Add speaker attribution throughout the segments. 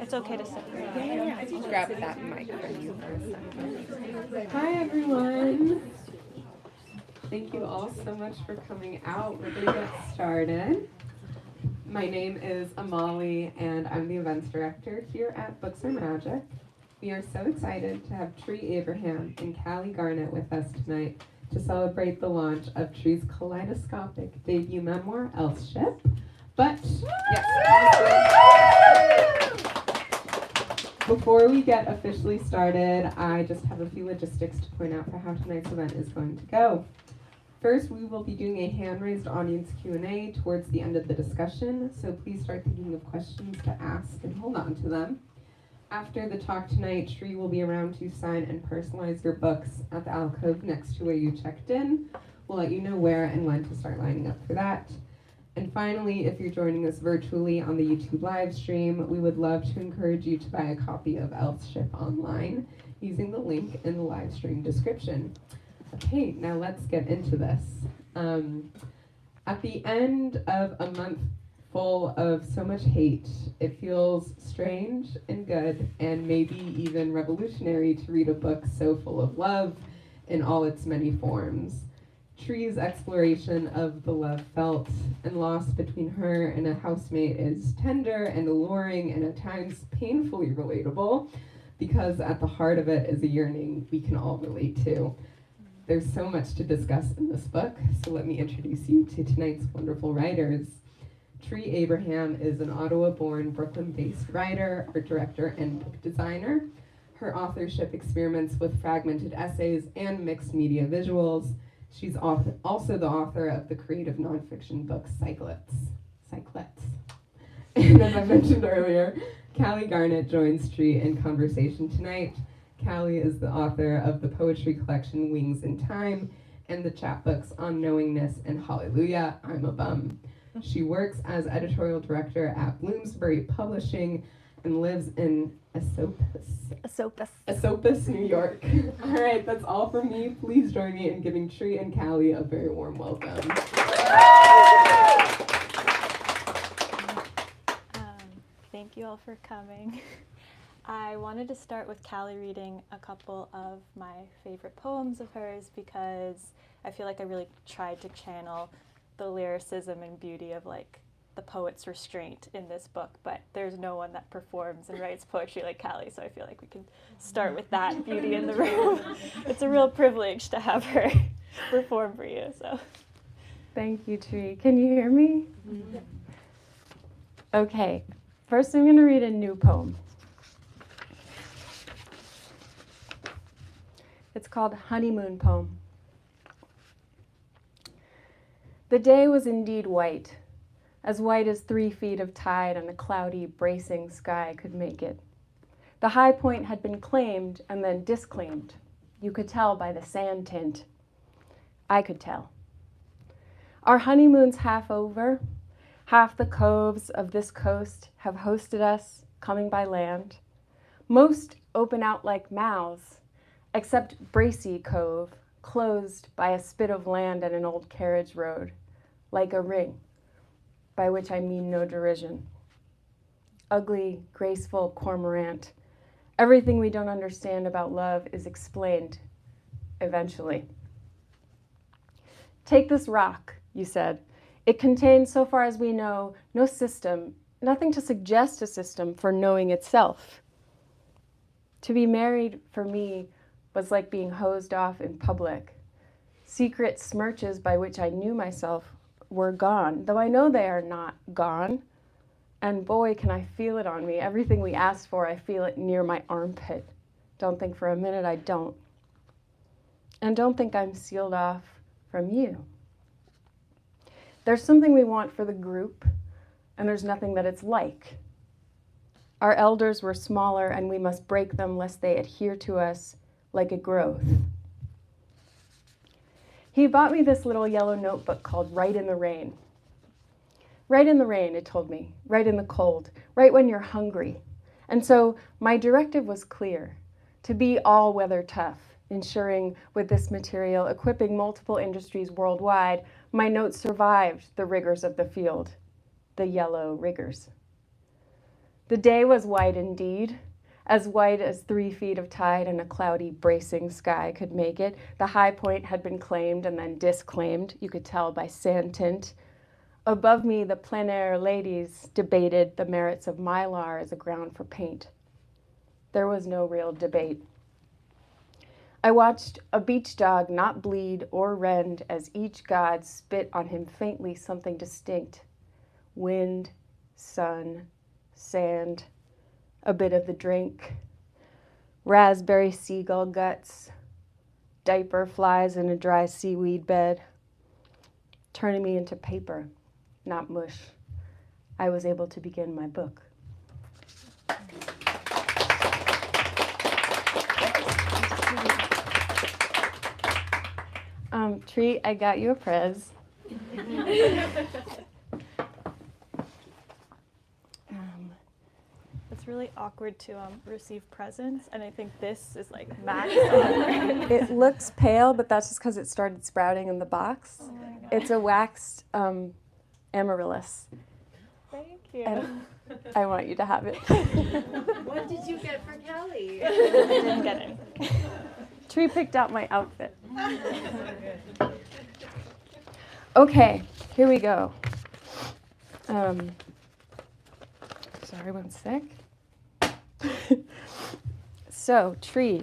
Speaker 1: It's okay to sit.
Speaker 2: Yeah. I just grab that mic from you for a second.
Speaker 3: Hi, everyone. Thank you all so much for coming out. We're going to get started. My name is Amali, and I'm the events director here at Books Are Magic. We are so excited to have Tree Abraham and Callie Garnett with us tonight to celebrate the launch of Tree's kaleidoscopic debut memoir, elseship. But, before we get officially started, I just have a few logistics to point out for how tonight's event is going to go. First, we will be doing a hand-raised audience Q&A towards the end of the discussion, so please start thinking of questions to ask and hold on to them. After the talk tonight, Tree will be around to sign and personalize your books at the alcove next to where you checked in. We'll let you know where and when to start lining up for that. And finally, if you're joining us virtually on the YouTube live stream, we would love to encourage you to buy a copy of elseship online using the link in the live stream description. Okay, now let's get into this. At the end of a month full of so much hate, it feels strange and good and maybe even revolutionary to read a book so full of love in all its many forms. Tree's exploration of the love felt and lost between her and a housemate is tender and alluring and at times painfully relatable, because at the heart of it is a yearning we can all relate to. There's so much to discuss in this book, so let me introduce you to tonight's wonderful writers. Tree Abraham is an Ottawa-born, Brooklyn-based writer, art director, and book designer. Her authorship experiments with fragmented essays and mixed media visuals. She's also the author of the creative nonfiction book Cyclets. And as I mentioned earlier, Callie Garnett joins Tree in conversation tonight. Callie is the author of the poetry collection Wings in Time and the chapbooks On Knowingness and Hallelujah, I'm a Bum. She works as editorial director at Bloomsbury Publishing and lives in Esopus, New York. All right, that's all from me. Please join me in giving Tree and Callie a very warm welcome.
Speaker 1: Thank you all for coming. I wanted to start with Callie reading a couple of my favorite poems of hers because I feel like I really tried to channel the lyricism and beauty of like the poet's restraint in this book, but there's no one that performs and writes poetry like Callie, so I feel like we can start with that beauty in the room. It's a real privilege to have her perform for you. So,
Speaker 3: thank you, Tree. Can you hear me? Mm-hmm. Okay, first I'm going to read a new poem. It's called Honeymoon Poem. The day was indeed white as 3 feet of tide on a cloudy, bracing sky could make it. The high point had been claimed and then disclaimed. You could tell by the sand tint. I could tell. Our honeymoon's half over. Half the coves of this coast have hosted us, coming by land. Most open out like mouths, except Bracy Cove, closed by a spit of land and an old carriage road, like a ring, by which I mean no derision. Ugly, graceful cormorant. Everything we don't understand about love is explained, eventually. Take this rock, you said. It contains, so far as we know, no system, nothing to suggest a system for knowing itself. To be married, for me, was like being hosed off in public. Secret smirches by which I knew myself were gone, though I know they are not gone. And boy, can I feel it on me. Everything we asked for, I feel it near my armpit. Don't think for a minute I don't. And don't think I'm sealed off from you. There's something we want for the group, and there's nothing that it's like. Our elders were smaller, and we must break them lest they adhere to us like a growth. He bought me this little yellow notebook called Write in the Rain. Write in the rain, it told me. Write in the cold. Write when you're hungry. And so my directive was clear, to be all-weather tough, ensuring with this material, equipping multiple industries worldwide, my notes survived the rigors of the field, the yellow rigors.
Speaker 2: The day was white indeed, as white as 3 feet of tide and a cloudy, bracing sky could make it. The high point had been claimed and then disclaimed, you could tell by sand tint. Above me, the plein air ladies debated the merits of mylar as a ground for paint. There was no real debate. I watched a beach dog not bleed or rend as each god spit on him faintly something distinct. Wind, sun, sand, a bit of the drink, raspberry seagull guts, diaper flies in a dry seaweed bed, turning me into paper, not mush. I was able to begin my book. Tree, I got you a prez.
Speaker 1: It's really awkward to receive presents, and I think this is like max awkward.
Speaker 2: It looks pale, but that's just because it started sprouting in the box.
Speaker 1: Oh my God.
Speaker 2: It's a waxed amaryllis,
Speaker 1: Thank you.
Speaker 2: and I want you to have it.
Speaker 4: What did you get for Callie?
Speaker 1: I didn't get anything.
Speaker 2: Tree picked out my outfit. Okay, here we go. Sorry, one sec. So, Tree,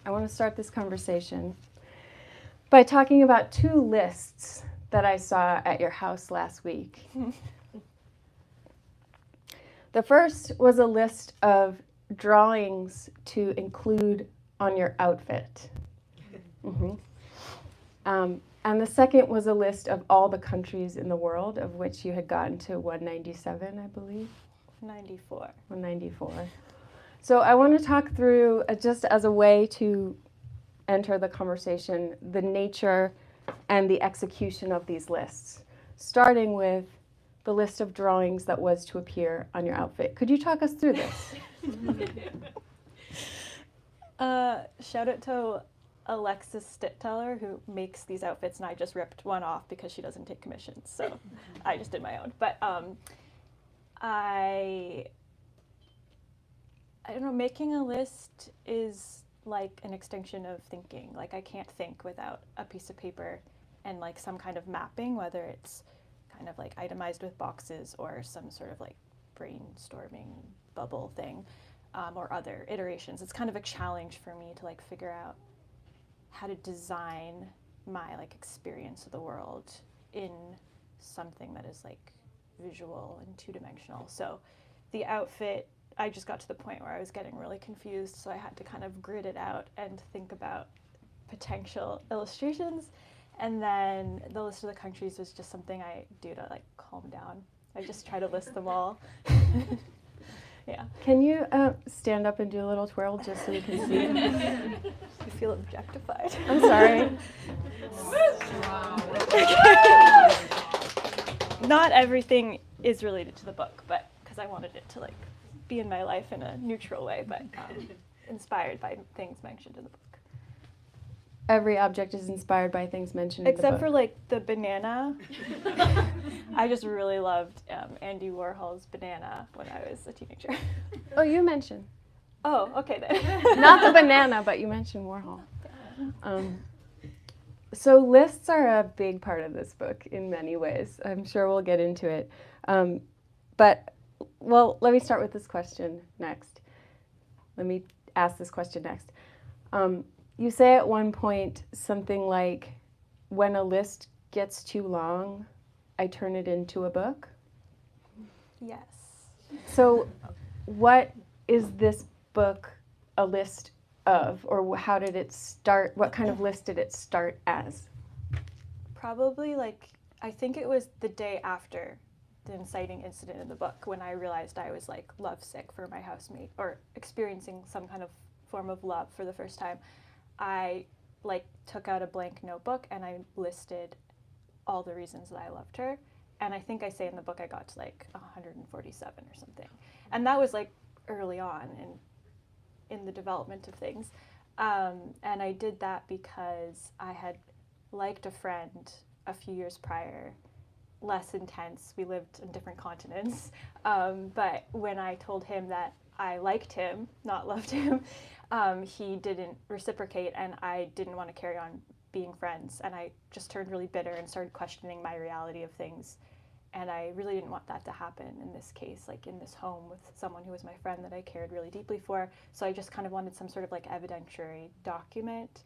Speaker 2: I want to start this conversation by talking about 2 lists that I saw at your house last week. The first was a list of drawings to include on your outfit. And the second was a list of all the countries in the world, of which you had gotten to 197, I believe.
Speaker 1: 94.
Speaker 2: 194. So I want to talk through, just as a way to enter the conversation, the nature and the execution of these lists, starting with the list of drawings that was to appear on your outfit. Could you talk us through this?
Speaker 1: Shout out to Alexis Stitteller, who makes these outfits, and I just ripped one off because she doesn't take commissions, so I just did my own. But I don't know, making a list is like an extension of thinking. Like, I can't think without a piece of paper and like some kind of mapping, whether it's kind of like itemized with boxes or some sort of like brainstorming bubble thing, or other iterations. It's kind of a challenge for me to like figure out how to design my like experience of the world in something that is like visual and 2-dimensional. So the outfit, I just got to the point where I was getting really confused, so I had to kind of grid it out and think about potential illustrations. And then the list of the countries was just something I do to like calm down. I just try to list them all. Yeah.
Speaker 2: Can you stand up and do a little twirl just so we can see?
Speaker 1: I feel objectified.
Speaker 2: I'm sorry.
Speaker 1: Not everything is related to the book, but because I wanted it to like be in my life in a neutral way, but inspired by things mentioned in the book.
Speaker 2: Every object is inspired by things mentioned in the book.
Speaker 1: Except for like the banana. I just really loved Andy Warhol's banana when I was a teenager.
Speaker 2: Oh, you mentioned.
Speaker 1: Oh, okay then.
Speaker 2: Not the banana, but you mentioned Warhol. So lists are a big part of this book in many ways. I'm sure we'll get into it. But, well, let me start with this question next. Let me ask this question next. You say at one point something like, when a list gets too long, I turn it into a book?
Speaker 1: Yes.
Speaker 2: So what is this book a list of, or how did it start? What kind of list did it start as?
Speaker 1: Probably like, I think it was the day after the inciting incident in the book when I realized I was like lovesick for my housemate, or experiencing some kind of form of love for the first time. I like took out a blank notebook and I listed all the reasons that I loved her. And I think I say in the book I got to like 147 or something. And that was like early on in the development of things. And I did that because I had liked a friend a few years prior less intense. We lived on different continents. But when I told him that I liked him, not loved him, he didn't reciprocate, and I didn't want to carry on being friends. And I just turned really bitter and started questioning my reality of things. And I really didn't want that to happen in this case, like in this home with someone who was my friend that I cared really deeply for. So I just kind of wanted some sort of like evidentiary document.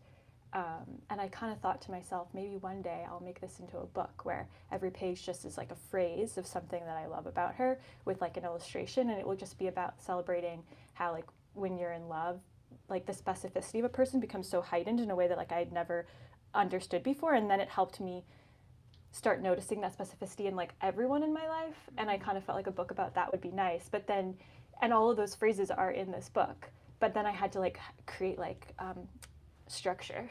Speaker 1: And I kind of thought to myself, maybe one day I'll make this into a book where every page just is like a phrase of something that I love about her with like an illustration, and it will just be about celebrating how like when you're in love, like the specificity of a person becomes so heightened in a way that like I had never understood before. And then it helped me start noticing that specificity in like everyone in my life, and I kind of felt like a book about that would be nice. But then, and all of those phrases are in this book, but then I had to like create like structure.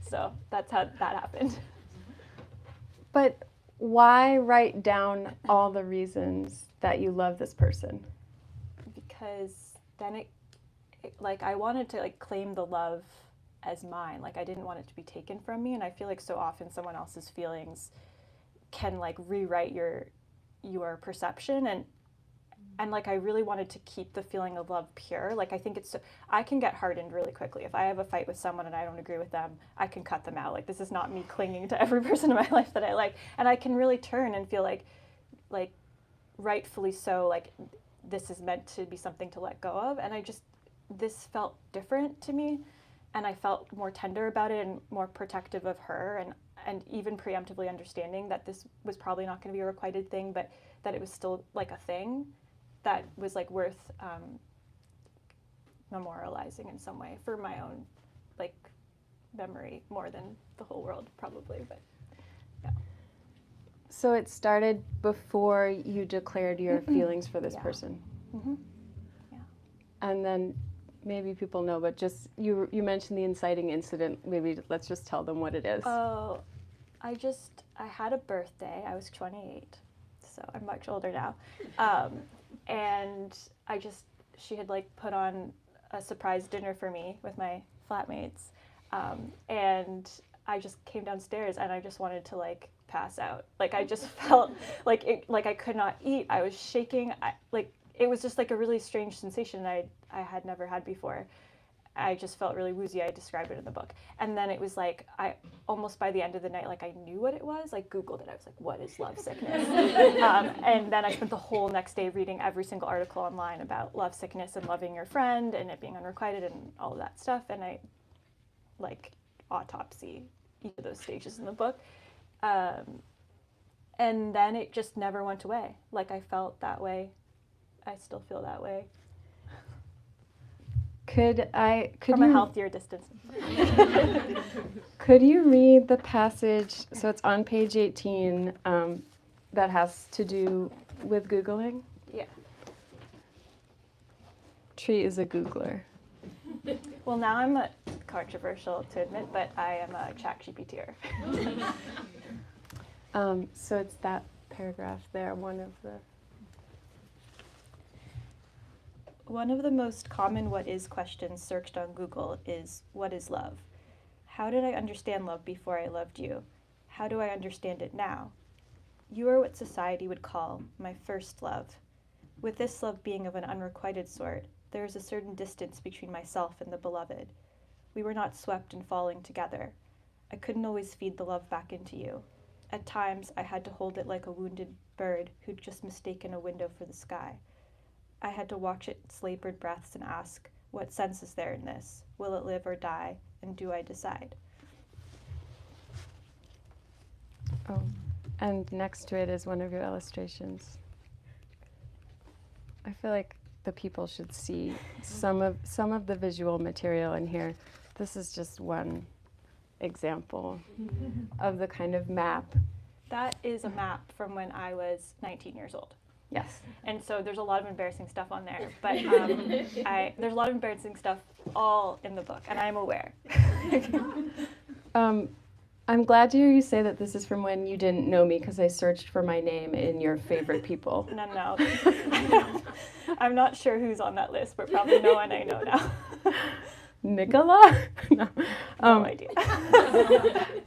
Speaker 1: So that's how that happened.
Speaker 2: But why write down all the reasons that you love this person?
Speaker 1: Because then it like I wanted to like claim the love as mine. Like I didn't want it to be taken from me, and I feel like so often someone else's feelings can like rewrite your perception, and like I really wanted to keep the feeling of love pure. Like I think I can get hardened really quickly. If I have a fight with someone and I don't agree with them, I can cut them out. Like this is not me clinging to every person in my life that I like, and I can really turn and feel like rightfully so, like this is meant to be something to let go of. And this felt different to me. And I felt more tender about it and more protective of her, and even preemptively understanding that this was probably not going to be a requited thing, but that it was still like a thing that was like worth memorializing in some way for my own like memory more than the whole world probably. But yeah.
Speaker 2: So it started before you declared your feelings for this person.
Speaker 1: Mm-hmm. Yeah.
Speaker 2: And then maybe people know, but just you mentioned the inciting incident. Maybe let's just tell them what it is.
Speaker 1: Oh, I had a birthday. I was 28, so I'm much older now. And she had like put on a surprise dinner for me with my flatmates. And I just came downstairs and I just wanted to like pass out. Like I just felt like I could not eat. I was shaking. It was just like a really strange sensation I had never had before. I just felt really woozy. I described it in the book. And then it was like, I almost by the end of the night, like I knew what it was. I Googled it. I was like, what is love sickness? And then I spent the whole next day reading every single article online about love sickness and loving your friend and it being unrequited and all of that stuff. And I like autopsy each of those stages in the book. And then it just never went away. Like I felt that way. I still feel that way.
Speaker 2: Could
Speaker 1: From a healthier distance.
Speaker 2: Could you read the passage, so it's on page 18, that has to do with Googling?
Speaker 1: Yeah.
Speaker 2: Tree is a Googler.
Speaker 1: Well, now I'm controversial to admit, but I am a ChatGPTer.
Speaker 2: So it's that paragraph there, one of the
Speaker 1: most common what is questions searched on Google is, what is love? How did I understand love before I loved you? How do I understand it now? You are what society would call my first love. With this love being of an unrequited sort, there is a certain distance between myself and the beloved. We were not swept and falling together. I couldn't always feed the love back into you. At times, I had to hold it like a wounded bird who'd just mistaken a window for the sky. I had to watch its labored breaths and ask, what sense is there in this? Will it live or die? And do I decide?
Speaker 2: Oh, and next to it is one of your illustrations. I feel like the people should see some of the visual material in here. This is just one example of the kind of map.
Speaker 1: That is a map from when I was 19 years old.
Speaker 2: Yes.
Speaker 1: And so there's a lot of embarrassing stuff on there, but there's a lot of embarrassing stuff all in the book, and I'm aware.
Speaker 2: I'm glad to hear you say that this is from when you didn't know me, because I searched for my name in your favorite people.
Speaker 1: No. I'm not sure who's on that list, but probably no one I know now.
Speaker 2: Nicola? No.
Speaker 1: No idea.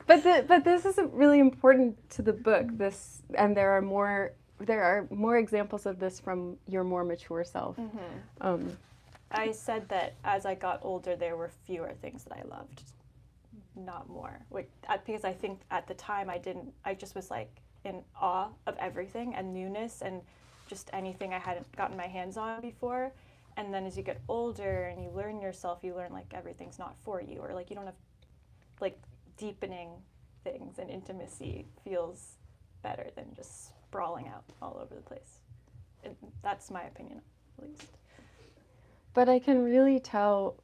Speaker 2: But this is really important to the book. This, and there are more examples of this from your more mature self.
Speaker 1: I said that as I got older, there were fewer things that I loved, not more. Because I think at the time I just was like in awe of everything and newness and just anything I hadn't gotten my hands on before. And then as you get older and you learn yourself, you learn like everything's not for you, or like you don't have like deepening things, and intimacy feels better than just sprawling out all over the place. And that's my opinion, at least.
Speaker 2: But I can really tell,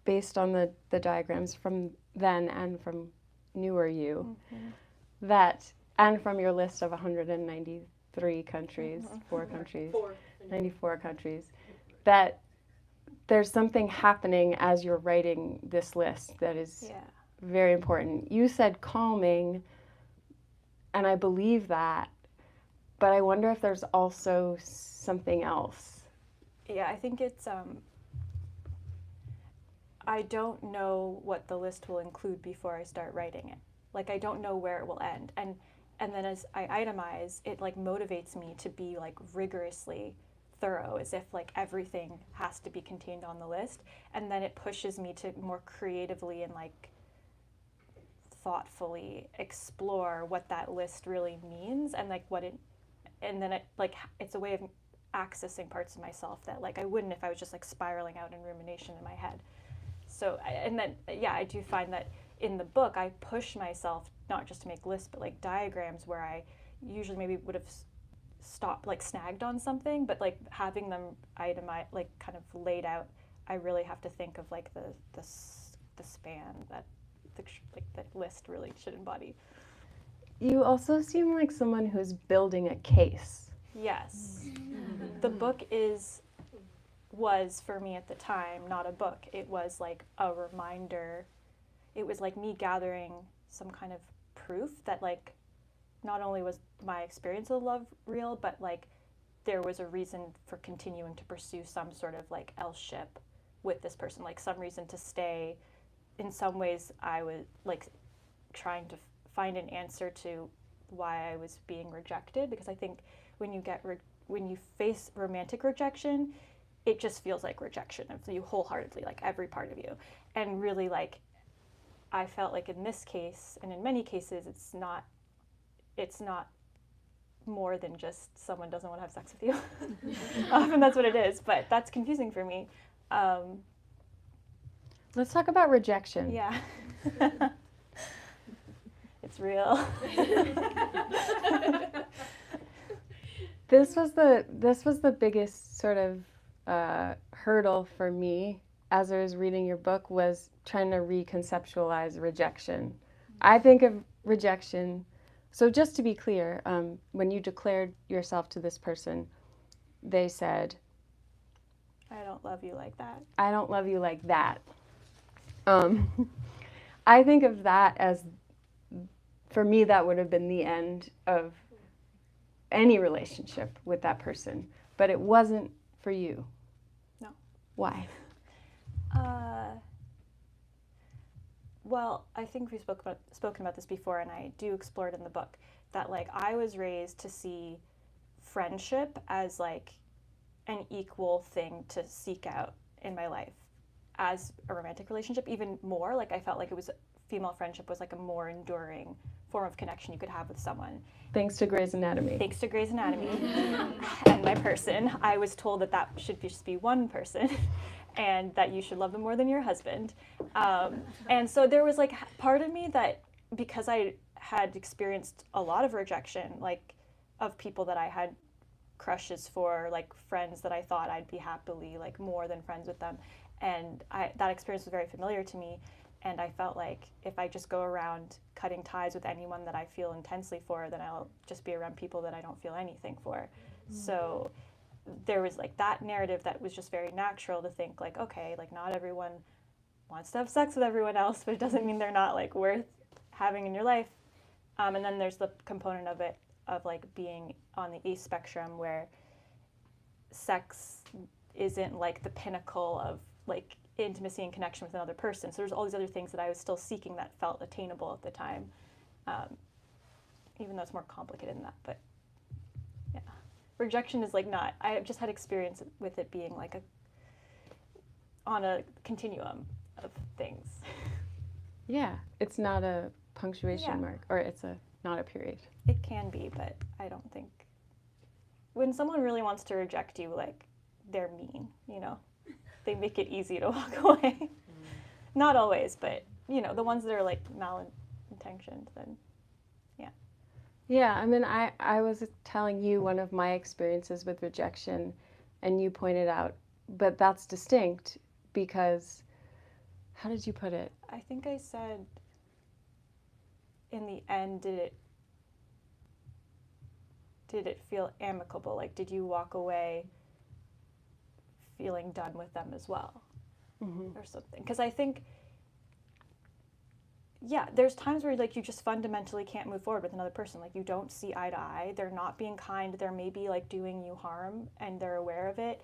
Speaker 2: based on the diagrams from then and from newer you, that, and from your list of 193 countries, 94 countries, that there's something happening as you're writing this list that is very important. You said calming, and I believe that, but I wonder if there's also something else.
Speaker 1: Yeah, I think it's, I don't know what the list will include before I start writing it. Like, I don't know where it will end. And then as I itemize, it like motivates me to be like rigorously thorough, as if like everything has to be contained on the list. And then it pushes me to more creatively and like thoughtfully explore what that list really means, and like and then it like it's a way of accessing parts of myself that like I wouldn't if I was just like spiraling out in rumination in my head. So, and then I do find that in the book I push myself not just to make lists but like diagrams where I usually maybe would have stopped, like snagged on something, but like having them itemized, like kind of laid out, I really have to think of like the span that the list really should embody.
Speaker 2: You also seem like someone who's building a case.
Speaker 1: Yes. The book was for me at the time not a book. It was like a reminder. It was like me gathering some kind of proof that like not only was my experience of love real, but like there was a reason for continuing to pursue some sort of like elseship with this person, like some reason to stay. In some ways I was like trying to find an answer to why I was being rejected, because I think when you face romantic rejection, it just feels like rejection of you wholeheartedly, like every part of you. And really, like, I felt like in this case, and in many cases, it's not more than just someone doesn't want to have sex with you. Often that's what it is, but that's confusing for me.
Speaker 2: Let's talk about rejection.
Speaker 1: Yeah. It's real.
Speaker 2: This was the biggest sort of hurdle for me as I was reading your book, was trying to reconceptualize rejection. I think of rejection, so just to be clear, when you declared yourself to this person, they said,
Speaker 1: I don't love you like that.
Speaker 2: I don't love you like that. I think of that as, for me, that would have been the end of any relationship with that person, but it wasn't for you.
Speaker 1: No.
Speaker 2: Why?
Speaker 1: Well, I think we've spoken about this before, and I do explore it in the book, that like I was raised to see friendship as like an equal thing to seek out in my life as a romantic relationship, even more. Like I felt like female friendship was like a more enduring form of connection you could have with someone.
Speaker 2: Thanks to Grey's Anatomy.
Speaker 1: Thanks to Grey's Anatomy and my person, I was told that should just be one person and that you should love them more than your husband. And so there was like part of me that, because I had experienced a lot of rejection, like of people that I had crushes for, like friends that I thought I'd be happily like more than friends with them. And that experience was very familiar to me. And I felt like if I just go around cutting ties with anyone that I feel intensely for, then I'll just be around people that I don't feel anything for. So there was like that narrative that was just very natural to think like, okay, like not everyone wants to have sex with everyone else, but it doesn't mean they're not like worth having in your life. And then there's the component of it of like being on the ace spectrum, where sex isn't like the pinnacle of like intimacy and connection with another person. So there's all these other things that I was still seeking that felt attainable at the time. even though it's more complicated than that. But yeah, rejection is like not. I just had experience with it being like on a continuum of things.
Speaker 2: Yeah, it's not a punctuation
Speaker 1: Yeah.
Speaker 2: mark, or it's not a period.
Speaker 1: It can be, but I don't think when someone really wants to reject you, like they're mean, you know, they make it easy to walk away. Not always, but you know, the ones that are like malintentioned, then yeah.
Speaker 2: Yeah, I mean, I was telling you one of my experiences with rejection, and you pointed out, but that's distinct because, how did you put it?
Speaker 1: I think I said in the end, did it feel amicable? Like, did you walk away feeling done with them as well?
Speaker 2: Mm-hmm.
Speaker 1: Or something? Because I think, yeah, there's times where like you just fundamentally can't move forward with another person. Like you don't see eye to eye. They're not being kind. They're maybe like doing you harm, and they're aware of it.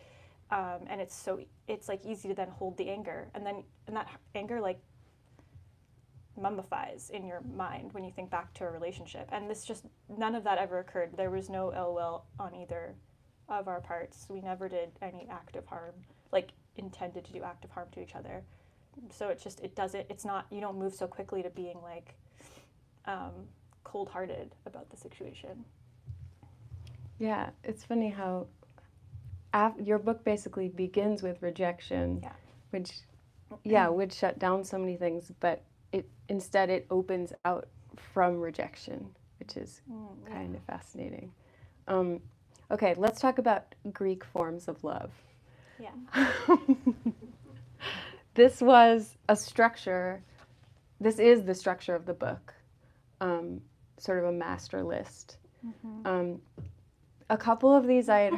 Speaker 1: And it's like easy to then hold the anger, and that anger like mummifies in your mind when you think back to a relationship. And this just, none of that ever occurred. There was no ill will on either of our parts. We never did any active harm, like intended to do active harm to each other. So it's not, you don't move so quickly to being like cold-hearted about the situation.
Speaker 2: Yeah, it's funny how your book basically begins with rejection, which would shut down so many things, but instead it opens out from rejection, which is kind of fascinating. Okay, let's talk about Greek forms of love.
Speaker 1: Yeah.
Speaker 2: This was a structure, this is the structure of the book, sort of a master list.
Speaker 1: Mm-hmm.
Speaker 2: A couple of these I had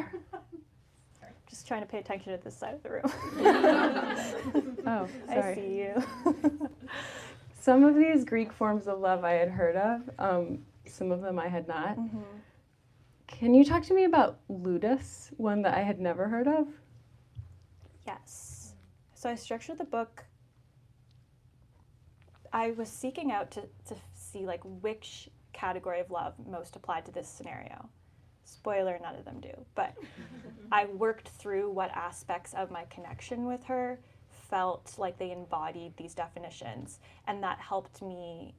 Speaker 1: Just trying to pay attention at this side of the room.
Speaker 2: Oh, sorry.
Speaker 1: I see you.
Speaker 2: Some of these Greek forms of love I had heard of, some of them I had not.
Speaker 1: Mm-hmm.
Speaker 2: Can you talk to me about ludus, one that I had never heard of?
Speaker 1: Yes. So I structured the book. I was seeking out to see like which category of love most applied to this scenario. Spoiler, none of them do. But I worked through what aspects of my connection with her felt like they embodied these definitions, and that helped me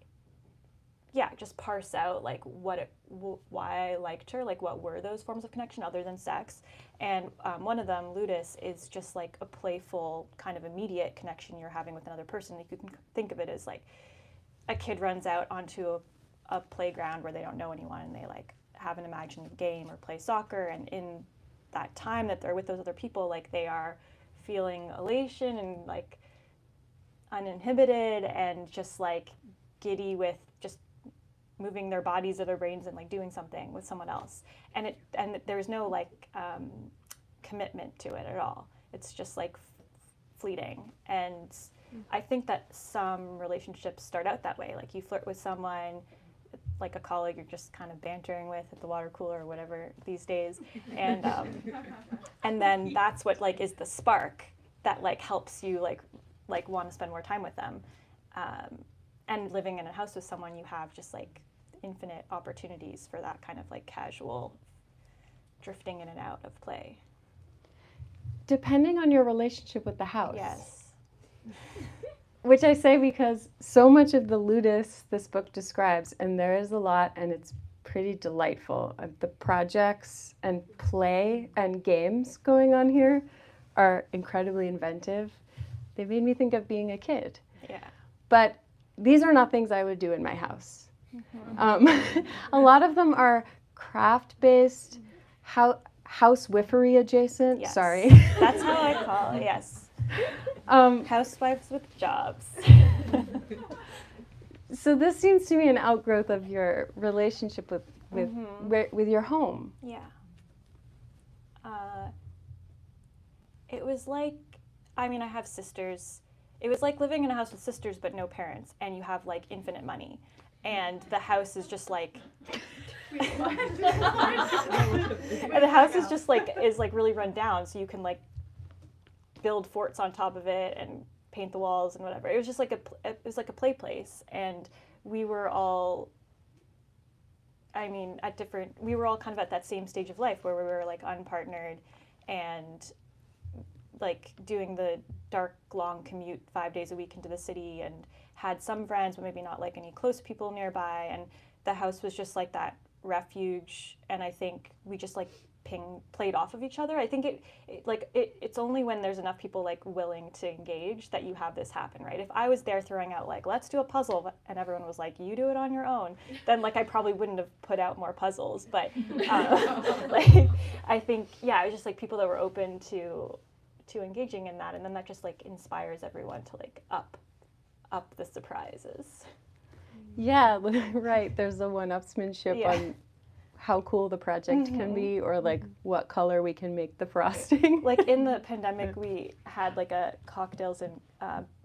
Speaker 1: just parse out like why I liked her, like what were those forms of connection other than sex. And one of them, ludus, is just like a playful kind of immediate connection you're having with another person. Like you can think of it as like a kid runs out onto a playground where they don't know anyone, and they like have an imaginative game or play soccer, and in that time that they're with those other people, like they are feeling elation and like uninhibited and just like giddy with just moving their bodies or their brains and like doing something with someone else, and there's no like commitment to it at all. It's just like fleeting. And I think that some relationships start out that way. Like you flirt with someone, like a colleague you're just kind of bantering with at the water cooler or whatever these days, and then that's what like is the spark that like helps you like want to spend more time with them. And living in a house with someone, you have just like infinite opportunities for that kind of like casual drifting in and out of play.
Speaker 2: Depending on your relationship with the house.
Speaker 1: Yes.
Speaker 2: Which I say because so much of the ludus this book describes, and there is a lot, and it's pretty delightful. The projects and play and games going on here are incredibly inventive. They made me think of being a kid.
Speaker 1: Yeah.
Speaker 2: But these are not things I would do in my house. Mm-hmm. A lot of them are craft-based, housewifery adjacent.
Speaker 1: Yes.
Speaker 2: Sorry.
Speaker 1: That's how I call it, yes. Housewives with jobs.
Speaker 2: So this seems to me an outgrowth of your relationship with your home.
Speaker 1: Yeah. It was like, I mean, I have sisters. It was like living in a house with sisters but no parents, and you have like infinite money, and the house is just like and the house is just like really run down, so you can like build forts on top of it and paint the walls and whatever. It was just like it was like a play place, and we were all I mean, we were all kind of at that same stage of life where we were like unpartnered and like doing the dark, long commute 5 days a week into the city, and had some friends, but maybe not like any close people nearby. And the house was just like that refuge. And I think we just like played off of each other. I think it's only when there's enough people like willing to engage that you have this happen, right? If I was there throwing out like, let's do a puzzle, and everyone was like, you do it on your own, then like I probably wouldn't have put out more puzzles. But like I think, yeah, it was just like people that were open to engaging in that, and then that just like inspires everyone to like up the surprises.
Speaker 2: Yeah, right. There's a one-upsmanship on how cool the project can be, or like what color we can make the frosting.
Speaker 1: Like in the pandemic, we had like a cocktails and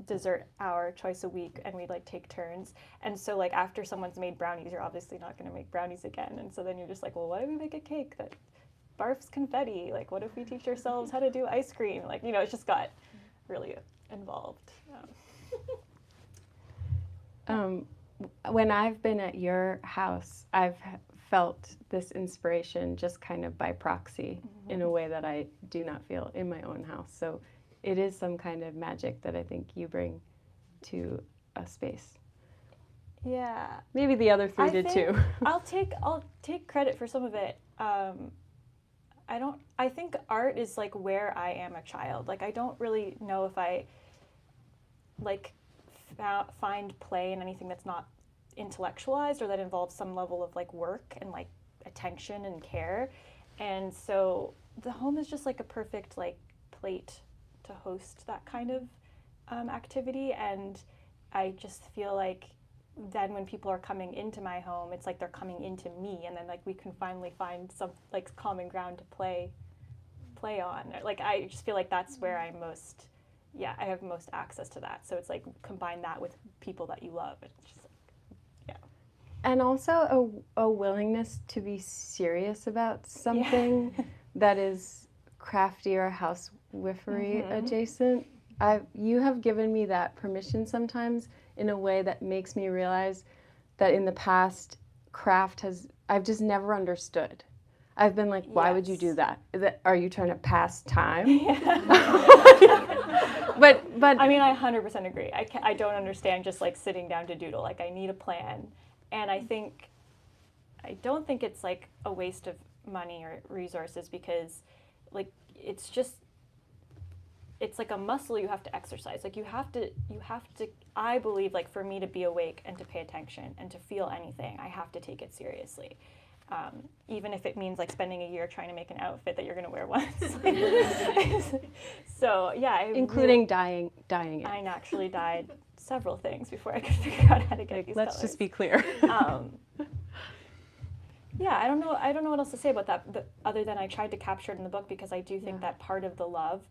Speaker 1: dessert hour twice a week, and we'd like take turns. And so like after someone's made brownies, you're obviously not going to make brownies again. And so then you're just like, well, why don't we make a cake that barfs confetti? Like, what if we teach ourselves how to do ice cream? Like, you know, it just got really involved.
Speaker 2: When I've been at your house, I've felt this inspiration just kind of by proxy in a way that I do not feel in my own house. So it is some kind of magic that I think you bring to a space.
Speaker 1: Yeah.
Speaker 2: Maybe the other three did too.
Speaker 1: I'll take credit for some of it. I think art is like where I am a child. Like I don't really know if I like find play in anything that's not intellectualized or that involves some level of like work and like attention and care. And so the home is just like a perfect like plate to host that kind of activity. And I just feel like then when people are coming into my home, it's like they're coming into me, and then like we can finally find some like common ground to play on. Like I just feel like that's where I have most access to that. So it's like combine that with people that you love. It's just
Speaker 2: and also a willingness to be serious about something that is crafty or housewifery adjacent. You have given me that permission sometimes in a way that makes me realize that in the past, I've just never understood. I've been like, why would you do that? Are you trying to pass time? But
Speaker 1: I mean, I 100% agree. I don't understand just like sitting down to doodle. Like I need a plan. And I don't think it's like a waste of money or resources, because like it's like a muscle you have to exercise. Like you have to, I believe, like for me to be awake and to pay attention and to feel anything, I have to take it seriously. Even if it means like spending a year trying to make an outfit that you're going to wear once. So yeah.
Speaker 2: Including dyeing it.
Speaker 1: I actually dyed several things before I could figure out how to get these
Speaker 2: Let's
Speaker 1: colors.
Speaker 2: just be clear.
Speaker 1: Yeah, I don't know what else to say about that, other than I tried to capture it in the book, because I do think that part of the love,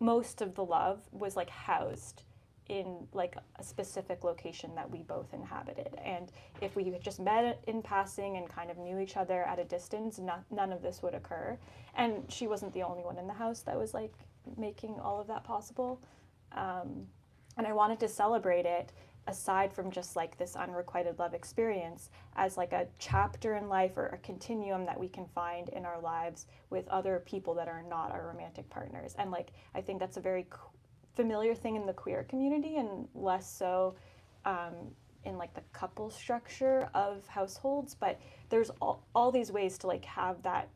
Speaker 1: most of the love, was like housed in like a specific location that we both inhabited. And if we had just met in passing and kind of knew each other at a distance, none of this would occur. And she wasn't the only one in the house that was like making all of that possible. And I wanted to celebrate it, aside from just like this unrequited love experience, as like a chapter in life or a continuum that we can find in our lives with other people that are not our romantic partners. And like I think that's a very familiar thing in the queer community, and less so in like the couple structure of households. But there's all these ways to like have that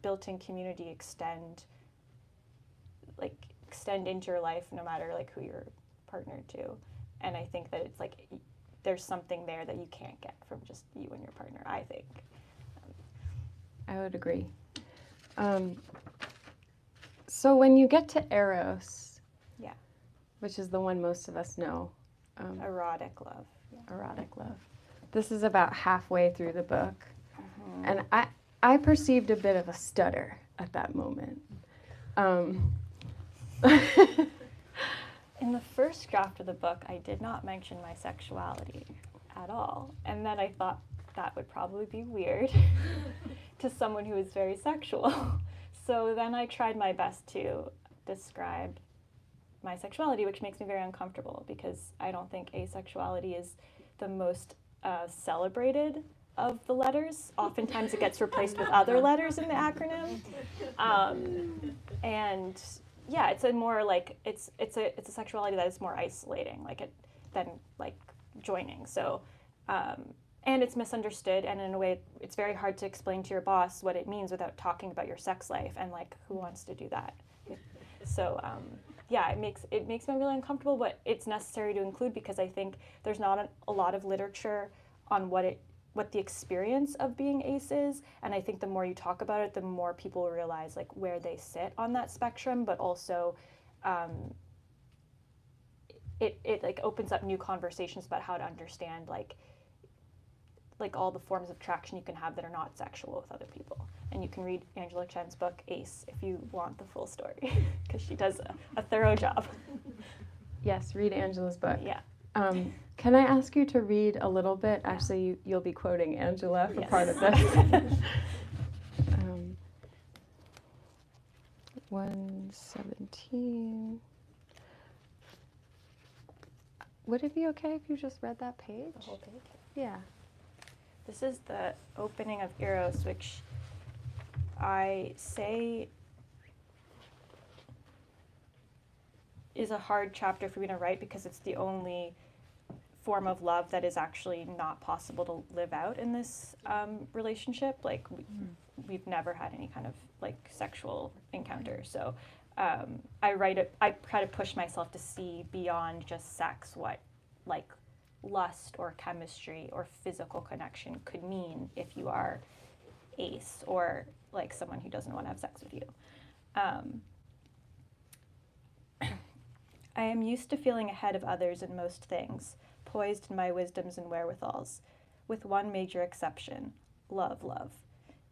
Speaker 1: built-in community extend into your life, no matter like who you're partnered to. And I think that it's like there's something there that you can't get from just you and your partner, I think.
Speaker 2: I would agree. So when you get to Eros, which is the one most of us know,
Speaker 1: erotic love.
Speaker 2: Erotic love. This is about halfway through the book, and I perceived a bit of a stutter at that moment.
Speaker 1: In the first draft of the book, I did not mention my sexuality at all. And then I thought that would probably be weird to someone who is very sexual. So then I tried my best to describe my sexuality, which makes me very uncomfortable, because I don't think asexuality is the most celebrated of the letters. Oftentimes it gets replaced with other letters in the acronym. And yeah, it's a more like it's a sexuality that is more isolating, like it than like joining. So and it's misunderstood, and in a way it's very hard to explain to your boss what it means without talking about your sex life, and like who wants to do that? So yeah, it makes me really uncomfortable, but it's necessary to include because I think there's not a lot of literature on what the experience of being ace is, and I think the more you talk about it, the more people realize like where they sit on that spectrum, but also it like opens up new conversations about how to understand like all the forms of attraction you can have that are not sexual with other people. And you can read Angela Chen's book Ace if you want the full story, because she does a thorough job.
Speaker 2: Yes, read Angela's book.
Speaker 1: Yeah.
Speaker 2: Can I ask you to read a little bit? Actually, you'll be quoting Angela for
Speaker 1: Yes.
Speaker 2: part of this. 117. Would it be okay if you just read that page?
Speaker 1: The whole page.
Speaker 2: Yeah.
Speaker 1: This is the opening of Eros, which I say is a hard chapter for me to write because it's the only form of love that is actually not possible to live out in this relationship. Like we've never had any kind of like sexual encounter. So I try to push myself to see beyond just sex what like lust or chemistry or physical connection could mean if you are ace or like someone who doesn't want to have sex with you. I am used to feeling ahead of others in most things, poised in my wisdoms and wherewithals, with one major exception, love.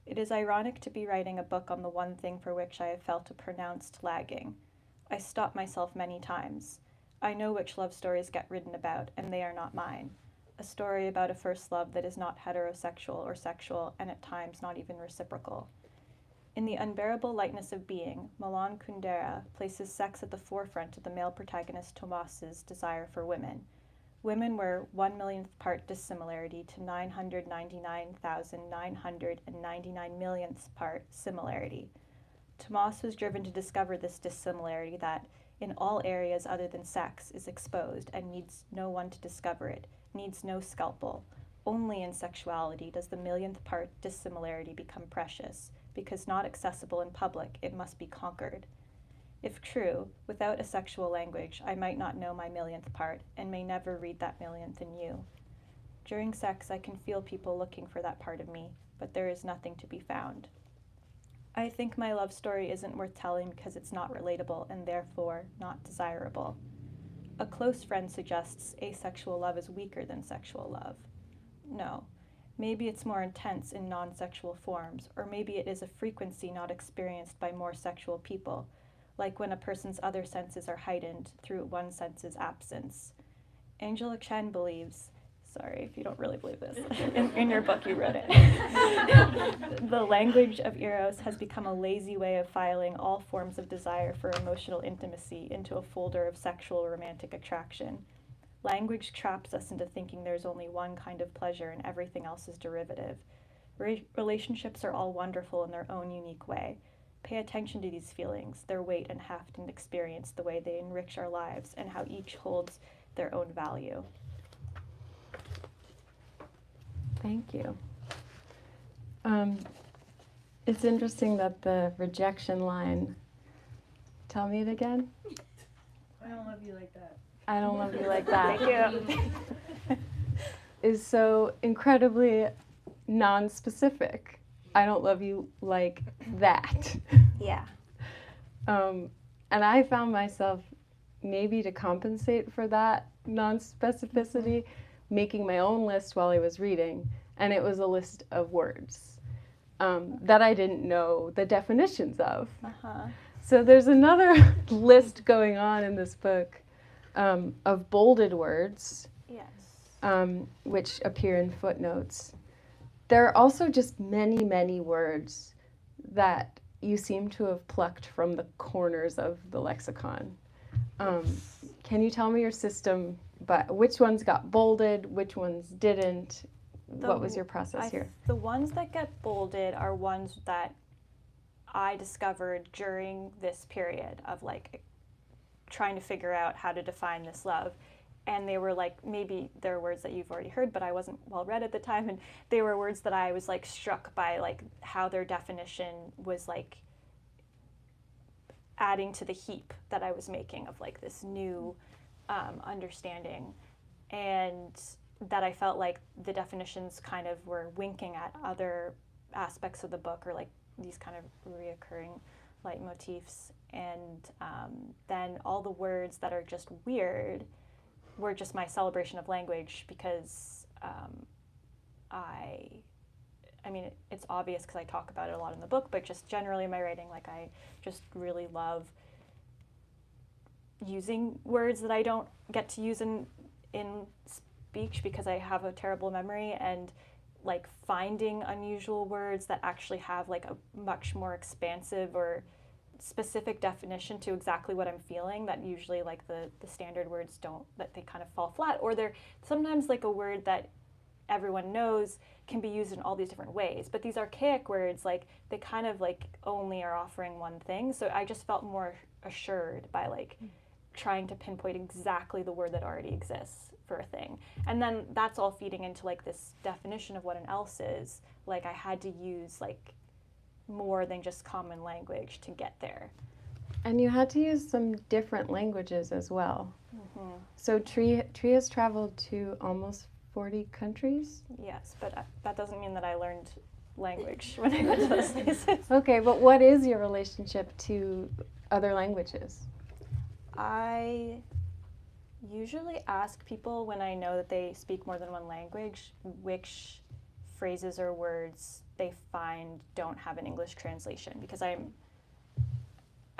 Speaker 1: It is ironic to be writing a book on the one thing for which I have felt a pronounced lagging. I stop myself many times. I know which love stories get written about, and they are not mine. A story about a first love that is not heterosexual or sexual, and at times not even reciprocal. In The Unbearable Lightness of Being, Milan Kundera places sex at the forefront of the male protagonist Tomas's desire for women. Women were 1/millionth part dissimilarity to 999,999 millionths part similarity. Tomas was driven to discover this dissimilarity that, in all areas other than sex, is exposed and needs no one to discover it, needs no scalpel. Only in sexuality does the millionth part dissimilarity become precious, because not accessible in public, it must be conquered. If true, without a sexual language, I might not know my millionth part, and may never read that millionth in you. During sex, I can feel people looking for that part of me, but there is nothing to be found. I think my love story isn't worth telling because it's not relatable and therefore not desirable. A close friend suggests asexual love is weaker than sexual love. No. Maybe it's more intense in non-sexual forms, or maybe it is a frequency not experienced by more sexual people, like when a person's other senses are heightened through one sense's absence. Angela Chen believes, sorry if you don't really believe this, in your book you wrote it, the language of Eros has become a lazy way of filing all forms of desire for emotional intimacy into a folder of sexual romantic attraction. Language traps us into thinking there's only one kind of pleasure and everything else is derivative. Relationships are all wonderful in their own unique way. Pay attention to these feelings, their weight and heft and experience, the way they enrich our lives, and how each holds their own value.
Speaker 2: Thank you. It's interesting that the rejection line, tell me it again.
Speaker 4: I don't love you like that.
Speaker 2: I don't love you like that.
Speaker 1: Thank you.
Speaker 2: Is so incredibly non-specific. I don't love you like that.
Speaker 1: Yeah.
Speaker 2: And I found myself, maybe to compensate for that non-specificity, making my own list while I was reading, and it was a list of words that I didn't know the definitions of.
Speaker 1: Uh-huh.
Speaker 2: So there's another list going on in this book of bolded words,
Speaker 1: Yes.
Speaker 2: which appear in footnotes. There are also just many, many words that you seem to have plucked from the corners of the lexicon. Can you tell me your system, but which ones got bolded, which ones didn't, what was your process here?
Speaker 1: The ones that get bolded are ones that I discovered during this period of like trying to figure out how to define this love. And they were like, maybe they're words that you've already heard, but I wasn't well read at the time. And they were words that I was like struck by, like how their definition was like adding to the heap that I was making of like this new understanding. And that I felt like the definitions kind of were winking at other aspects of the book, or like these kind of reoccurring leitmotifs. And then all the words that are just weird were just my celebration of language, because I mean, it's obvious because I talk about it a lot in the book, but just generally in my writing, like I just really love using words that I don't get to use in speech because I have a terrible memory, and like finding unusual words that actually have like a much more expansive or specific definition to exactly what I'm feeling, that usually like the standard words don't, that they kind of fall flat, or they're sometimes like a word that everyone knows can be used in all these different ways, but these archaic words, like they kind of like only are offering one thing. So I just felt more assured by like trying to pinpoint exactly the word that already exists for a thing. And then that's all feeding into like this definition of what an else is. Like I had to use like more than just common language to get there.
Speaker 2: And you had to use some different languages as well.
Speaker 1: Mm-hmm.
Speaker 2: So Tree has traveled to almost 40 countries?
Speaker 1: Yes, but that doesn't mean that I learned language when I went to those places.
Speaker 2: Okay, but what is your relationship to other languages?
Speaker 1: I usually ask people when I know that they speak more than one language which phrases or words they find don't have an English translation, because I'm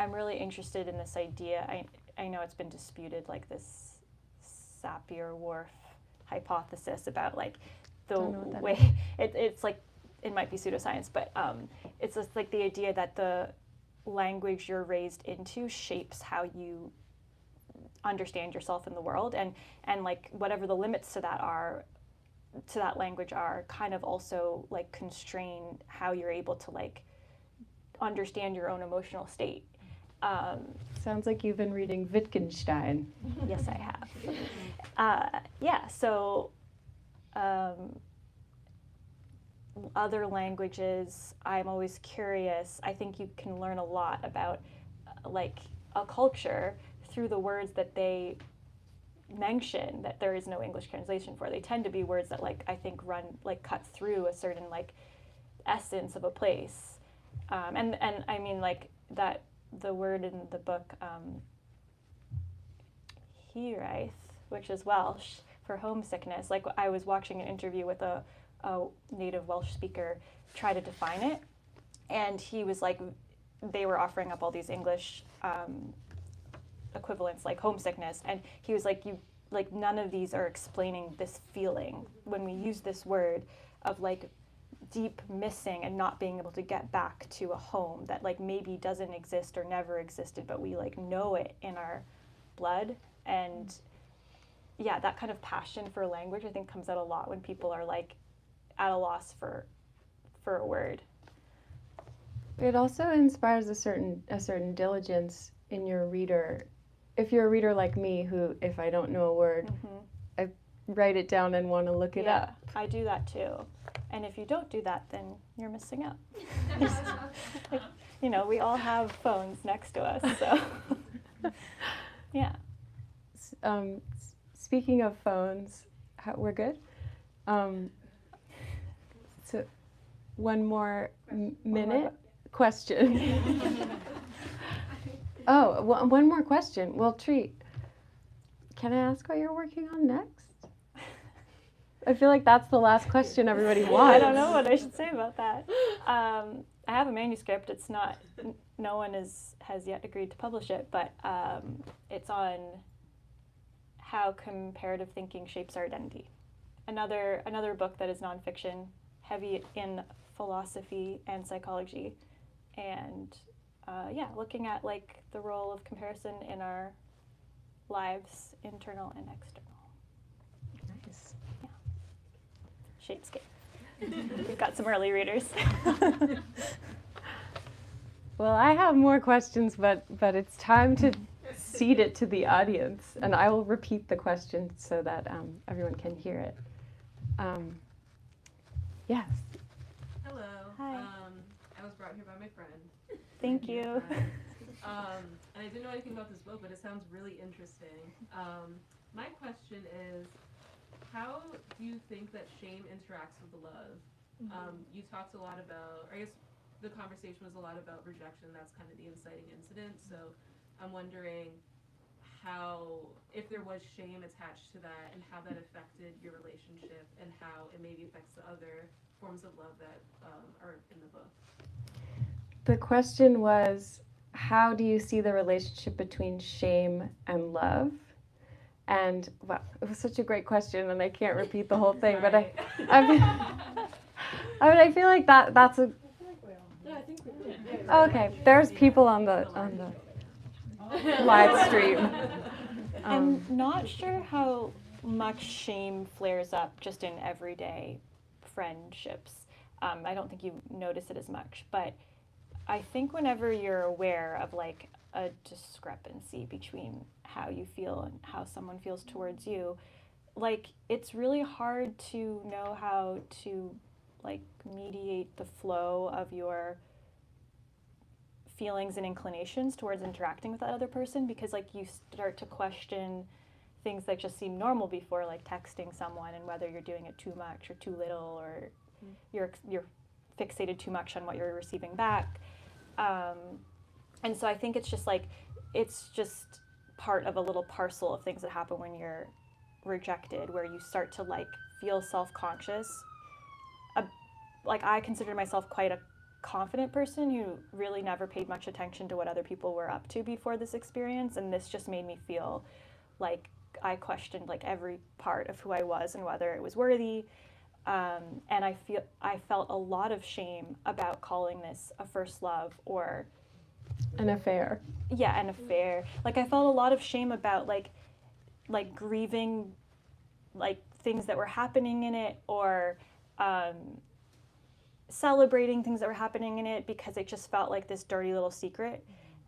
Speaker 1: really interested in this idea. I know it's been disputed, like this Sapir-Whorf hypothesis about like the way it's like, it might be pseudoscience, but it's just like the idea that the language you're raised into shapes how you understand yourself in the world, and like whatever the limits to that language are kind of also like constrain how you're able to like understand your own emotional state.
Speaker 2: Sounds like you've been reading Wittgenstein.
Speaker 1: Yes, I have. Yeah, so other languages, I'm always curious. I think you can learn a lot about like a culture through the words that they mention that there is no English translation for. They tend to be words that like I think run like cut through a certain like essence of a place. And I mean like that the word in the book hiraeth, which is Welsh for homesickness. Like I was watching an interview with a native Welsh speaker try to define it, and he was like, they were offering up all these English equivalents like homesickness, and he was like, you like none of these are explaining this feeling when we use this word of like deep missing and not being able to get back to a home that like maybe doesn't exist or never existed, but we like know it in our blood. And yeah, that kind of passion for language I think comes out a lot when people are like at a loss for a word.
Speaker 2: It also inspires a certain diligence in your reader. If you're a reader like me, who if I don't know a word,
Speaker 1: Mm-hmm.
Speaker 2: I write it down and want to look it up.
Speaker 1: I do that too. And if you don't do that, then you're missing out. Like, you know, we all have phones next to us, so yeah.
Speaker 2: Speaking of phones, we're good? So one more minute question. Oh, one more question. Well, Tree, can I ask what you're working on next? I feel like that's the last question everybody wants.
Speaker 1: I don't know what I should say about that. I have a manuscript. It's not, no one has yet agreed to publish it, but it's on how comparative thinking shapes our identity. Another book that is nonfiction, heavy in philosophy and psychology, and looking at like the role of comparison in our lives, internal and external.
Speaker 2: Nice.
Speaker 1: Shapescape. We've got some early readers.
Speaker 2: Well, I have more questions, but it's time to cede it to the audience, and I will repeat the question so that everyone can hear it. Yes.
Speaker 5: Hello.
Speaker 1: Hi.
Speaker 5: I was brought here by my friend.
Speaker 1: Thank you.
Speaker 5: And I didn't know anything about this book, but it sounds really interesting. My question is, how do you think that shame interacts with love? You talked a lot about, or I guess the conversation was a lot about rejection. That's kind of the inciting incident. So I'm wondering how, if there was shame attached to that, and how that affected your relationship, and how it maybe affects the other forms of love that are in the book.
Speaker 2: The question was, how do you see the relationship between shame and love? And well, it was such a great question, and I can't repeat the whole thing, but I feel like that's a.
Speaker 5: Yeah, I think we did.
Speaker 2: Okay, there's people on the live stream.
Speaker 1: I'm not sure how much shame flares up just in everyday friendships. I don't think you notice it as much, but I think whenever you're aware of like a discrepancy between how you feel and how someone feels towards you, like it's really hard to know how to like mediate the flow of your feelings and inclinations towards interacting with that other person, because like you start to question things that just seem normal before, like texting someone and whether you're doing it too much or too little, or you're fixated too much on what you're receiving back. And so I think it's just part of a little parcel of things that happen when you're rejected, where you start to like feel self-conscious. Like I consider myself quite a confident person who really never paid much attention to what other people were up to before this experience, and this just made me feel like I questioned like every part of who I was and whether it was worthy. And I felt a lot of shame about calling this a first love or
Speaker 2: An affair.
Speaker 1: Yeah, an affair. Like I felt a lot of shame about like grieving like things that were happening in it, or celebrating things that were happening in it, because it just felt like this dirty little secret.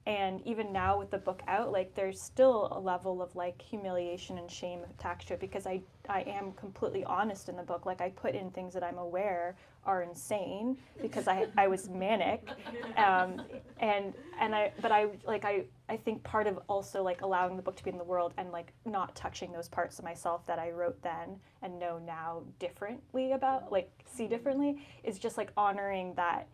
Speaker 1: And even now with the book out, like there's still a level of like humiliation and shame attached to it, because I am completely honest in the book. Like I put in things that I'm aware are insane because I was manic, I think part of also like allowing the book to be in the world and like not touching those parts of myself that I wrote then and know now differently about, like see differently, is just like honoring that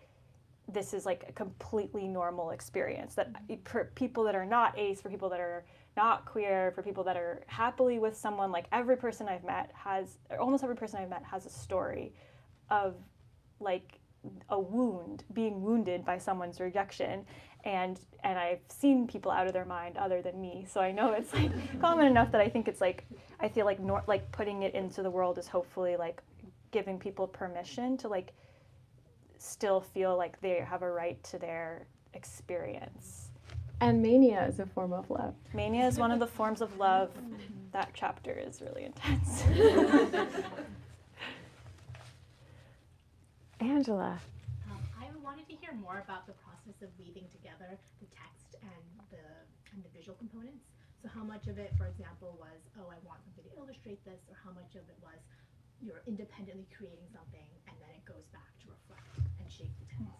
Speaker 1: this is like a completely normal experience, that for people that are not ace, for people that are not queer, for people that are happily with someone, like every person I've met has, or almost every person I've met has a story of like a wound, being wounded by someone's rejection. And I've seen people out of their mind other than me, so I know it's like common enough that I think it's like, I feel like like putting it into the world is hopefully like giving people permission to like still feel like they have a right to their experience.
Speaker 2: And mania is a form of love.
Speaker 1: Mania is one of the forms of love. That chapter is really intense.
Speaker 2: Angela.
Speaker 6: I wanted to hear more about the process of weaving together the text and the visual components. So how much of it, for example, was, oh, I want something to illustrate this, or how much of it was you're independently creating something and then it goes back to reflect and shape the text.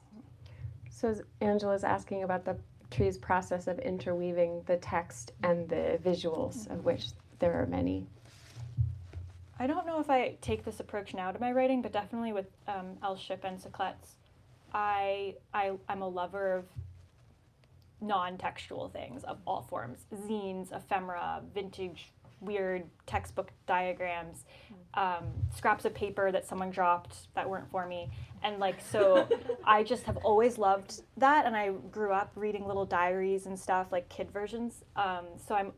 Speaker 2: So Angela's asking about the tree's process of interweaving the text and the visuals, of which there are many.
Speaker 1: I don't know if I take this approach now to my writing, but definitely with elseship and seclets, I'm a lover of non-textual things of all forms. Zines, ephemera, vintage, weird textbook diagrams, scraps of paper that someone dropped that weren't for me. And like, so I just have always loved that, and I grew up reading little diaries and stuff, like kid versions. So I'm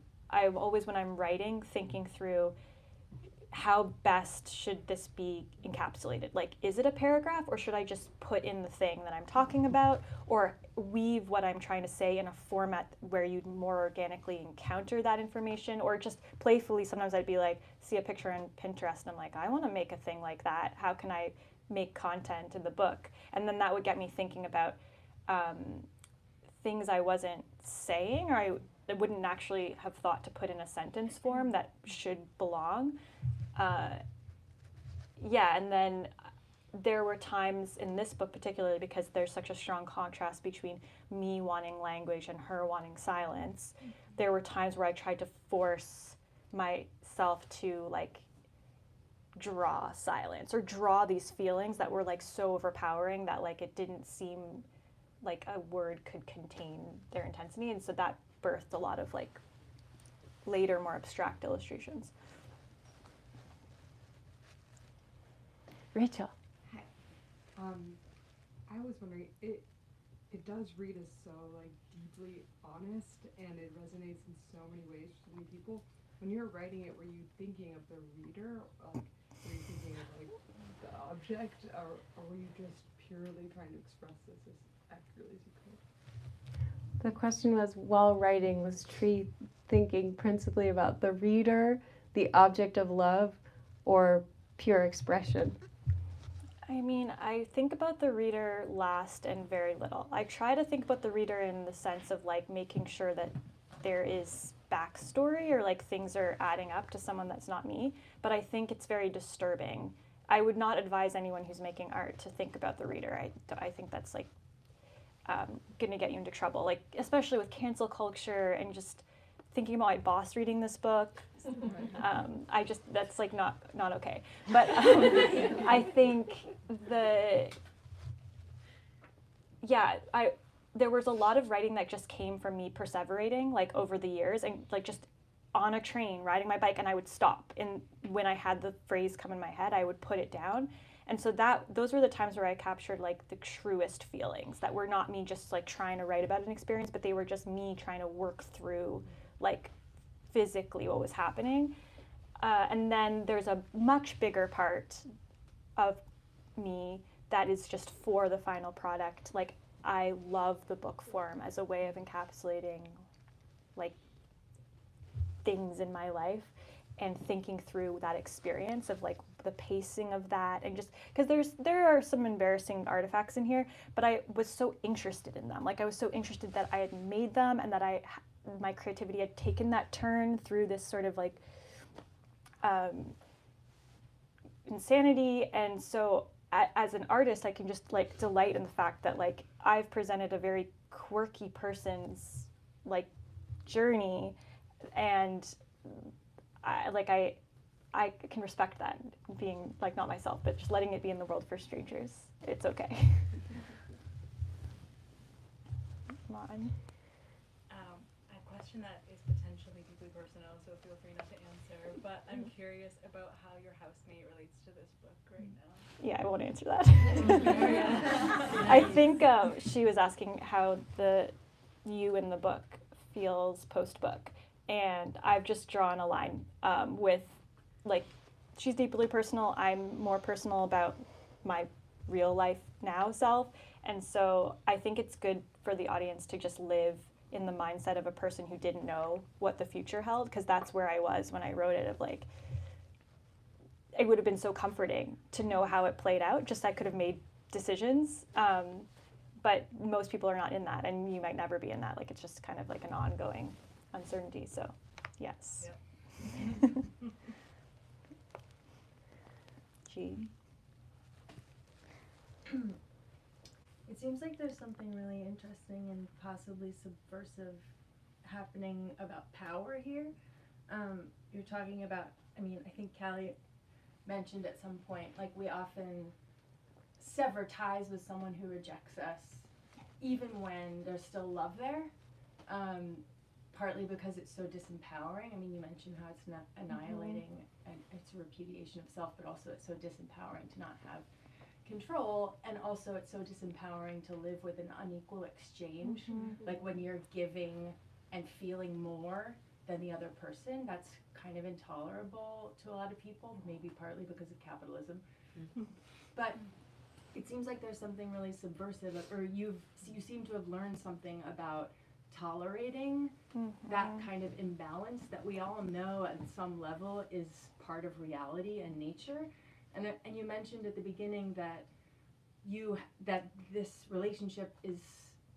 Speaker 1: always, when I'm writing, thinking through how best should this be encapsulated? Like, is it a paragraph, or should I just put in the thing that I'm talking about, or weave what I'm trying to say in a format where you'd more organically encounter that information? Or just playfully, sometimes I'd be like, see a picture on Pinterest, and I'm like, I want to make a thing like that. How can I make content in the book? And then that would get me thinking about things I wasn't saying, or I wouldn't actually have thought to put in a sentence form that should belong. Yeah, and then there were times in this book particularly, because there's such a strong contrast between me wanting language and her wanting silence. There were times where I tried to force myself to like draw silence or draw these feelings that were like so overpowering that like it didn't seem like a word could contain their intensity, and so that birthed a lot of like later more abstract illustrations.
Speaker 2: Rachel.
Speaker 7: I was wondering, it does read as so like deeply honest, and it resonates in so many ways for so many people. When you're writing it, were you thinking of the reader, like were you thinking of like the object, or were you just purely trying to express this as accurately as you could?
Speaker 2: The question was, while writing, was Tree thinking principally about the reader, the object of love, or pure expression?
Speaker 1: I mean, I think about the reader last and very little. I try to think about the reader in the sense of like making sure that there is backstory or like things are adding up to someone that's not me, but I think it's very disturbing. I would not advise anyone who's making art to think about the reader. I think that's like going to get you into trouble, like especially with cancel culture and just thinking about my boss reading this book. That's like not okay. But I think there was a lot of writing that just came from me perseverating like over the years, and like just on a train riding my bike, and I would stop, and when I had the phrase come in my head I would put it down. And so those were the times where I captured like the truest feelings that were not me just like trying to write about an experience, but they were just me trying to work through like physically what was happening. And then there's a much bigger part of me that is just for the final product. Like I love the book form as a way of encapsulating like things in my life and thinking through that experience of like the pacing of that, and just because there are some embarrassing artifacts in here, but I was so interested in them. Like I was so interested that I had made them, and that my creativity had taken that turn through this sort of like insanity. And so as an artist, I can just like delight in the fact that like I've presented a very quirky person's like journey, and I can respect that, being like not myself, but just letting it be in the world for strangers. It's okay. Come on.
Speaker 8: A question that is potentially deeply personal, so feel free not to answer, but I'm curious about how your housemate relates to this book right now.
Speaker 1: Yeah, I won't answer that. I think she was asking how you in the book feels post-book. And I've just drawn a line with, like, she's deeply personal. I'm more personal about my real life now self. And so I think it's good for the audience to just live in the mindset of a person who didn't know what the future held, because that's where I was when I wrote it, of like, it would have been so comforting to know how it played out, just I could have made decisions. But most people are not in that, and you might never be in that. Like, it's just kind of like an ongoing uncertainty, so yes. Yep. Jean?
Speaker 4: It seems like there's something really interesting and possibly subversive happening about power here. You're talking about, I mean, I think Callie mentioned at some point, like we often sever ties with someone who rejects us, even when there's still love there. Partly because it's so disempowering. I mean, you mentioned how it's not annihilating, and it's a repudiation of self, but also it's so disempowering to not have control, and also it's so disempowering to live with an unequal exchange. Like when you're giving and feeling more than the other person. That's kind of intolerable to a lot of people, maybe partly because of capitalism. But it seems like there's something really subversive, or you seem to have learned something about tolerating that kind of imbalance that we all know at some level is part of reality and nature. And you mentioned at the beginning that this relationship is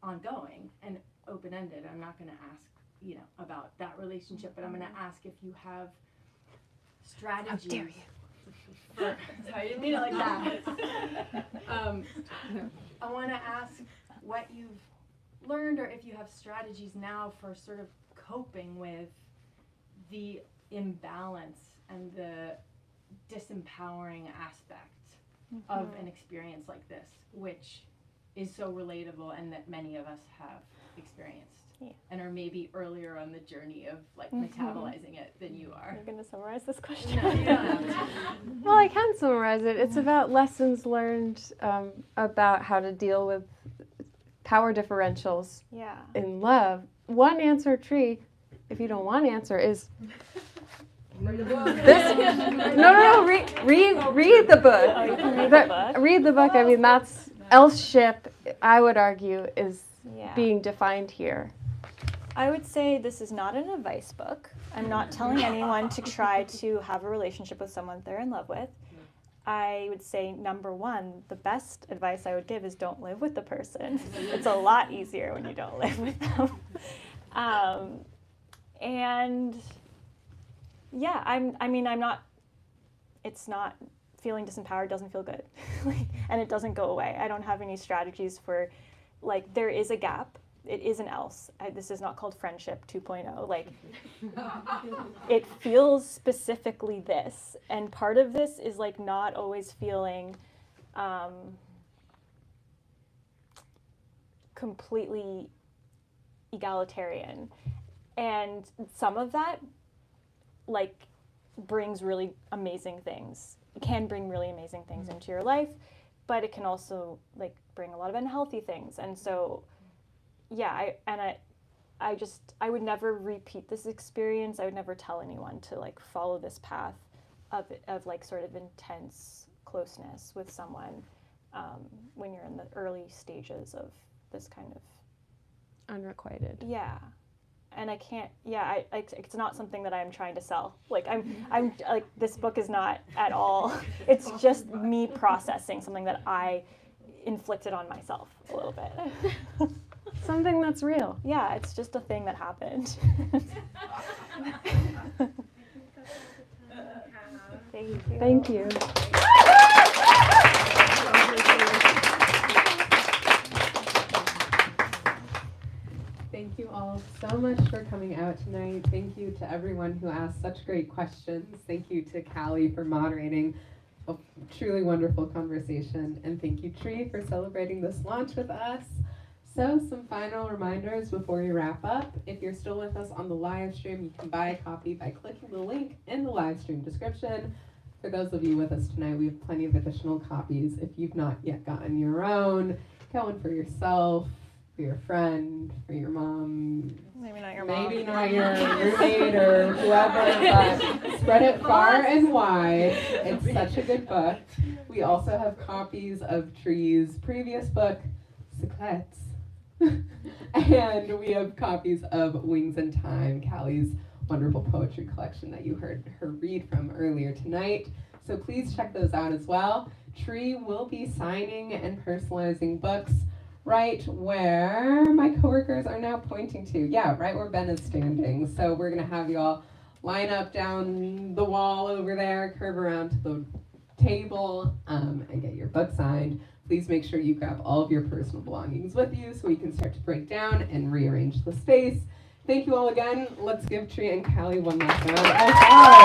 Speaker 4: ongoing and open-ended. I'm not going to ask, about that relationship, but I'm going to ask if you have strategies.
Speaker 2: How dare you?
Speaker 4: Sorry, I didn't mean it like that. I want to ask what you've learned, or if you have strategies now for sort of coping with the imbalance and the disempowering aspect of an experience like this, which is so relatable and that many of us have experienced and are maybe earlier on the journey of metabolizing it than you are.
Speaker 1: You're going to summarize this question?
Speaker 4: No, you don't have to.
Speaker 2: Well, I can summarize it. It's about lessons learned about how to deal with power differentials in love. One answer, Tree, if you don't want to answer, is read the book. Read the book.
Speaker 1: Oh, you can read the book?
Speaker 2: Read the book. I mean, that's elseship, I would argue, is being defined here.
Speaker 1: I would say this is not an advice book. I'm not telling anyone to try to have a relationship with someone they're in love with. I would say, number one, the best advice I would give is don't live with the person. It's a lot easier when you don't live with them. And yeah, I'm not, it's not, feeling disempowered doesn't feel good. And it doesn't go away. I don't have any strategies for, there is a gap. It is an else. This is not called friendship 2.0. It feels specifically this. And part of this is not always feeling completely egalitarian. And some of that, brings really amazing ththings. It can bring really amazing things into your life, but it can also bring a lot of unhealthy things. And so, yeah, I would never repeat this experience. I would never tell anyone to follow this path of sort of intense closeness with someone when you're in the early stages of this kind of
Speaker 2: unrequited.
Speaker 1: Yeah. And I can't, it's not something that I'm trying to sell. I'm this book is not at all, it's just me processing something that I inflicted on myself a little bit.
Speaker 2: Something that's real.
Speaker 1: Yeah, it's just a thing that happened. Thank you.
Speaker 2: Thank you.
Speaker 3: Thank you all so much for coming out tonight. Thank you to everyone who asked such great questions. Thank you to Callie for moderating a truly wonderful conversation. And thank you, Tree, for celebrating this launch with us. So some final reminders before we wrap up. If you're still with us on the live stream, you can buy a copy by clicking the link in the live stream description. For those of you with us tonight, we have plenty of additional copies. If you've not yet gotten your own, get one for yourself, for your friend, for your mom.
Speaker 1: Maybe not your mom.
Speaker 3: Maybe not your roommate or whoever, but spread it far and wide. It's such a good book. We also have copies of Tree's previous book, Secrets. And we have copies of Wings in Time, Callie's wonderful poetry collection that you heard her read from earlier tonight. So please check those out as well. Tree will be signing and personalizing books right where my coworkers are now pointing to. Yeah, right where Ben is standing. So we're going to have you all line up down the wall over there, curve around to the table, and get your book signed. Please make sure you grab all of your personal belongings with you so we can start to break down and rearrange the space. Thank you all again. Let's give Tree and Callie one last round of applause.